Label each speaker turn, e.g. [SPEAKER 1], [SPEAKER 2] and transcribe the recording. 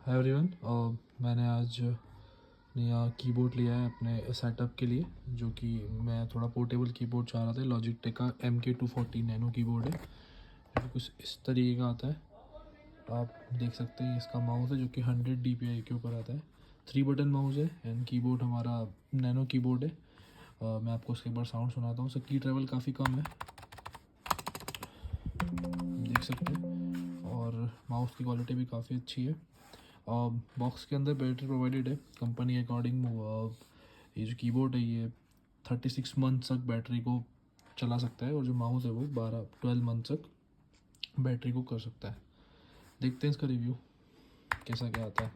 [SPEAKER 1] Hi everyone, मैंने आज नया कीबोर्ड लिया है अपने सेटअप के लिए, जो कि मैं थोड़ा पोर्टेबल कीबोर्ड चाह रहा था। लॉजिटेक का MK240 नैनो कीबोर्ड है, जो कि कुछ इस तरीके का आता है। आप देख सकते हैं इसका माउस है जो कि 100 DPI के ऊपर आता है। 3 बटन माउस है एंड कीबोर्ड हमारा नैनो कीबोर्ड है। मैं आपको उसके एक बार साउंड सुनाता हूँ। उसका की ट्रेवल काफ़ी कम है, देख सकते हैं, और माउस की क्वालिटी भी काफ़ी अच्छी है। बॉक्स के अंदर बैटरी प्रोवाइडेड है कंपनी के अकॉर्डिंग। ये जो कीबोर्ड है ये 36 मंथ तक बैटरी को चला सकता है, और जो माउस है वो 12 मंथ तक बैटरी को कर सकता है। देखते हैं इसका रिव्यू कैसा क्या आता है।